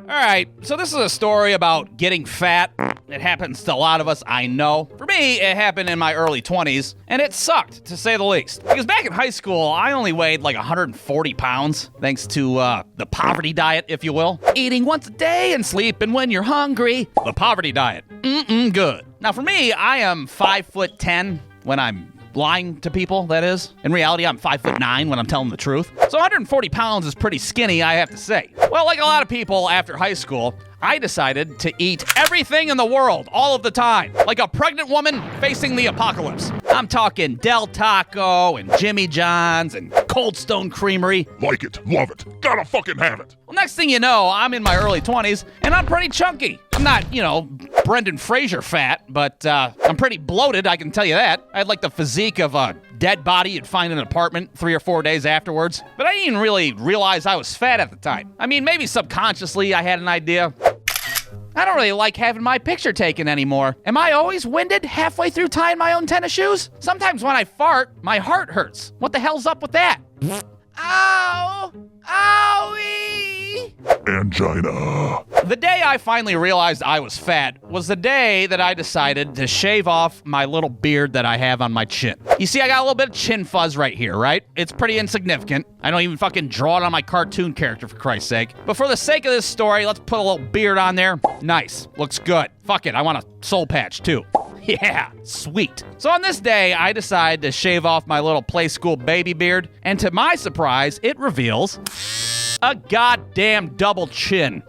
Alright, so this is a story about getting fat. It happens to a lot of us, I know. For me, it happened in my early 20s, and it sucked, to say the least. Because back in high school, I only weighed like 140 pounds, thanks to the poverty diet, if you will. Eating once a day and sleeping when you're hungry. The poverty diet. Good. Now for me, I am 5'10" when I'm lying to people, that is. In reality, I'm 5'9" when I'm telling the truth. So 140 pounds is pretty skinny, I have to say. Well, like a lot of people after high school, I decided to eat everything in the world, all of the time, like a pregnant woman facing the apocalypse. I'm talking Del Taco and Jimmy John's and Cold Stone Creamery. Like it, love it, gotta fucking have it. Well, next thing you know, I'm in my early 20s, and I'm pretty chunky. I'm not, Brendan Fraser fat, but I'm pretty bloated, I can tell you that. I had like the physique of a dead body you'd find in an apartment 3 or 4 days afterwards. But I didn't even really realize I was fat at the time. I mean, maybe subconsciously I had an idea. I don't really like having my picture taken anymore. Am I always winded halfway through tying my own tennis shoes? Sometimes when I fart, my heart hurts. What the hell's up with that? Ow! Owie! Angina. The day I finally realized I was fat was the day that I decided to shave off my little beard that I have on my chin. You see, I got a little bit of chin fuzz right here, right? It's pretty insignificant. I don't even fucking draw it on my cartoon character, for Christ's sake. But for the sake of this story, let's put a little beard on there. Nice. Looks good. Fuck it, I want a soul patch, too. Yeah, sweet. So on this day, I decide to shave off my little play school baby beard, and to my surprise, it reveals a goddamn double chin.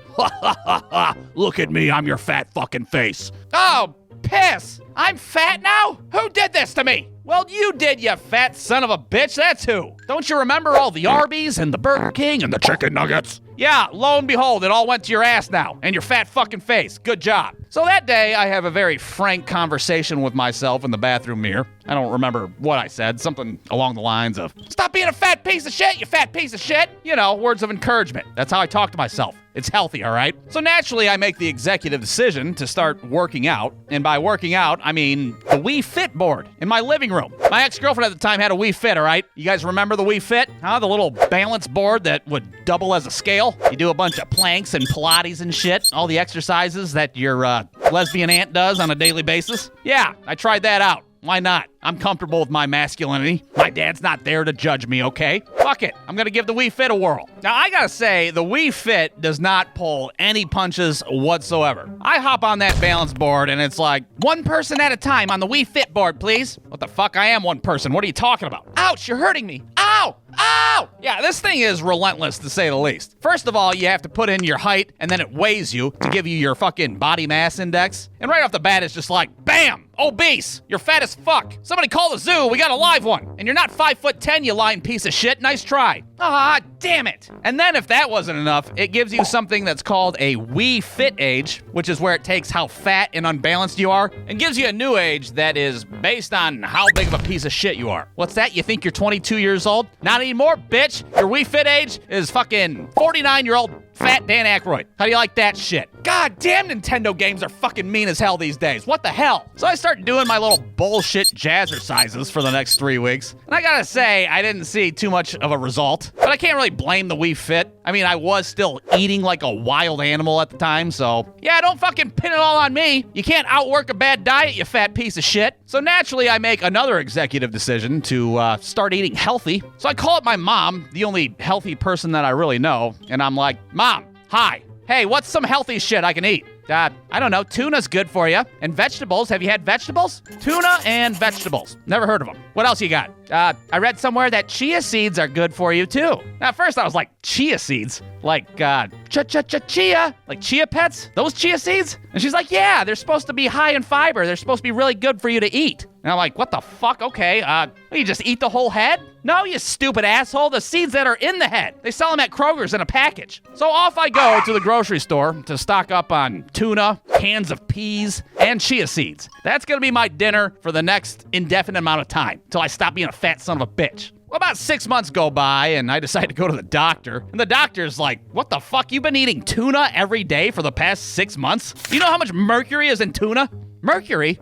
Look at me, I'm your fat fucking face. Oh, piss! I'm fat now? Who did this to me? Well, you did, you fat son of a bitch, that's who. Don't you remember all the Arby's and the Burger King and the chicken nuggets? Yeah, lo and behold, it all went to your ass now, and your fat fucking face. Good job. So that day, I have a very frank conversation with myself in the bathroom mirror. I don't remember what I said, something along the lines of, "Stop being a fat piece of shit, you fat piece of shit." Words of encouragement. That's how I talk to myself. It's healthy, all right? So naturally, I make the executive decision to start working out. And by working out, I mean the Wii Fit board in my living room. My ex-girlfriend at the time had a Wii Fit, all right? You guys remember the Wii Fit? Huh? The little balance board that would double as a scale? You do a bunch of planks and Pilates and shit. All the exercises that your lesbian aunt does on a daily basis. Yeah, I tried that out. Why not? I'm comfortable with my masculinity. My dad's not there to judge me, okay? Fuck it. I'm gonna give the Wii Fit a whirl. Now, I gotta say, the Wii Fit does not pull any punches whatsoever. I hop on that balance board and it's like, one person at a time on the Wii Fit board, please. What the fuck? I am one person. What are you talking about? Ouch, you're hurting me. Ow! Ow! Yeah, this thing is relentless, to say the least. First of all, you have to put in your height, and then it weighs you to give you your fucking body mass index. And right off the bat, it's just like, bam! Obese! You're fat as fuck! Somebody call the zoo, we got a live one! And you're not 5'10", you lying piece of shit, nice try. Ah, damn it! And then if that wasn't enough, it gives you something that's called a Wii Fit age, which is where it takes how fat and unbalanced you are, and gives you a new age that is based on how big of a piece of shit you are. What's that? You think you're 22 years old? Not anymore, bitch! Your Wii Fit age is fucking 49-year-old fat Dan Aykroyd. How do you like that shit? God damn, Nintendo games are fucking mean as hell these days. What the hell? So I start doing my little bullshit jazzercises for the next 3 weeks. And I gotta say, I didn't see too much of a result. But I can't really blame the Wii Fit. I mean, I was still eating like a wild animal at the time, so yeah, don't fucking pin it all on me. You can't outwork a bad diet, you fat piece of shit. So naturally, I make another executive decision to start eating healthy. So I call up my mom, the only healthy person that I really know, and I'm like, Mom, hi. Hey, what's some healthy shit I can eat? I don't know, tuna's good for you. And vegetables, have you had vegetables? Tuna and vegetables. Never heard of them. What else you got? I read somewhere that chia seeds are good for you too. Now, at first I was like, chia seeds? Like, chia? Like chia pets? Those chia seeds? And she's like, yeah, they're supposed to be high in fiber. They're supposed to be really good for you to eat. And I'm like, what the fuck? Okay, you just eat the whole head? No, you stupid asshole. The seeds that are in the head. They sell them at Kroger's in a package. So off I go to the grocery store to stock up on tuna, cans of peas, and chia seeds. That's gonna be my dinner for the next indefinite amount of time, till I stop being a fat son of a bitch. Well, about 6 months go by, and I decide to go to the doctor. And the doctor's like, what the fuck? You've been eating tuna every day for the past 6 months? You know how much mercury is in tuna? Mercury?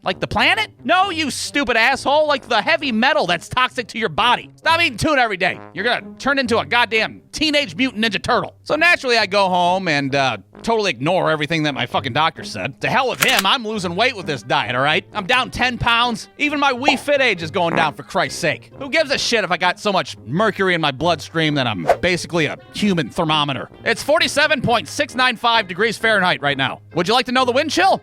Like the planet? No, you stupid asshole. Like the heavy metal that's toxic to your body. Stop eating tuna every day. You're gonna turn into a goddamn Teenage Mutant Ninja Turtle. So naturally I go home and totally ignore everything that my fucking doctor said. To hell with him, I'm losing weight with this diet, all right? I'm down 10 pounds. Even my Wii Fit age is going down, for Christ's sake. Who gives a shit if I got so much mercury in my bloodstream that I'm basically a human thermometer? It's 47.695 degrees Fahrenheit right now. Would you like to know the wind chill?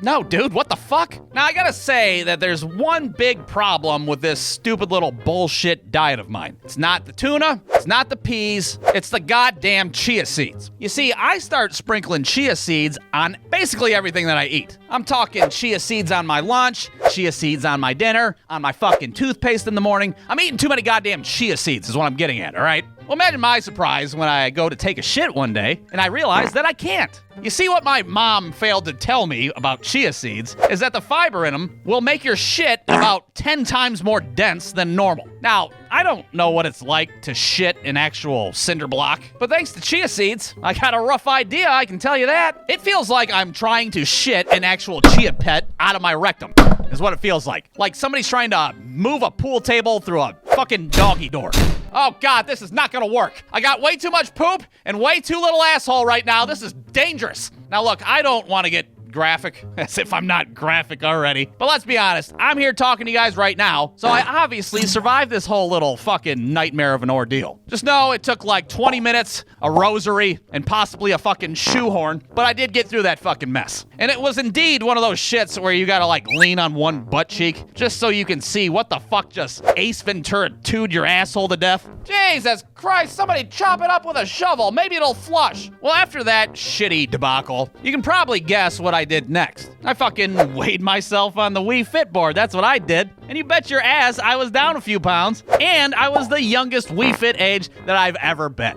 No, dude, what the fuck? Now, I gotta say that there's one big problem with this stupid little bullshit diet of mine. It's not the tuna, it's not the peas, it's the goddamn chia seeds. You see, I start sprinkling chia seeds on basically everything that I eat. I'm talking chia seeds on my lunch, chia seeds on my dinner, on my fucking toothpaste in the morning. I'm eating too many goddamn chia seeds is what I'm getting at, all right? Well, imagine my surprise when I go to take a shit one day and I realize that I can't. You see, what my mom failed to tell me about chia seeds is that the fiber in them will make your shit about 10 times more dense than normal. Now, I don't know what it's like to shit an actual cinder block, but thanks to chia seeds, I got a rough idea, I can tell you that. It feels like I'm trying to shit an actual chia pet out of my rectum, is what it feels like. Like somebody's trying to move a pool table through a fucking doggy door. Oh God, this is not gonna work. I got way too much poop and way too little asshole right now. This is dangerous. Now look, I don't want to get graphic, as if I'm not graphic already. But let's be honest, I'm here talking to you guys right now, so I obviously survived this whole little fucking nightmare of an ordeal. Just know it took like 20 minutes, a rosary, and possibly a fucking shoehorn, but I did get through that fucking mess. And it was indeed one of those shits where you gotta like lean on one butt cheek, just so you can see what the fuck just Ace Ventura 2'd your asshole to death. Jesus Christ, somebody chop it up with a shovel, maybe it'll flush. Well, after that shitty debacle, you can probably guess what I did next. I fucking weighed myself on the Wii Fit board, that's what I did. And you bet your ass I was down a few pounds, and I was the youngest Wii Fit age that I've ever been.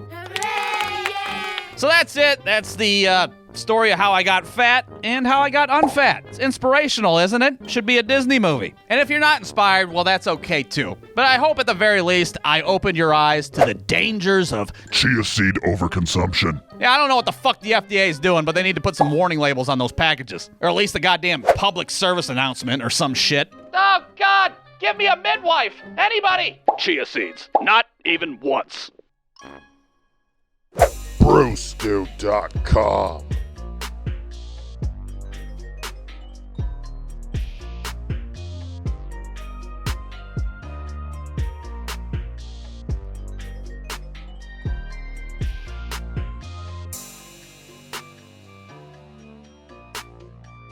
So that's it. That's the story of how I got fat and how I got unfat. It's inspirational, isn't it? Should be a Disney movie. And if you're not inspired, well, that's okay too. But I hope at the very least I opened your eyes to the dangers of Chia seed overconsumption. Yeah, I don't know what the fuck the FDA is doing, but they need to put some warning labels on those packages. Or at least a goddamn public service announcement or some shit. Oh, God! Give me a midwife! Anybody! Chia seeds. Not even once. Brewstew.com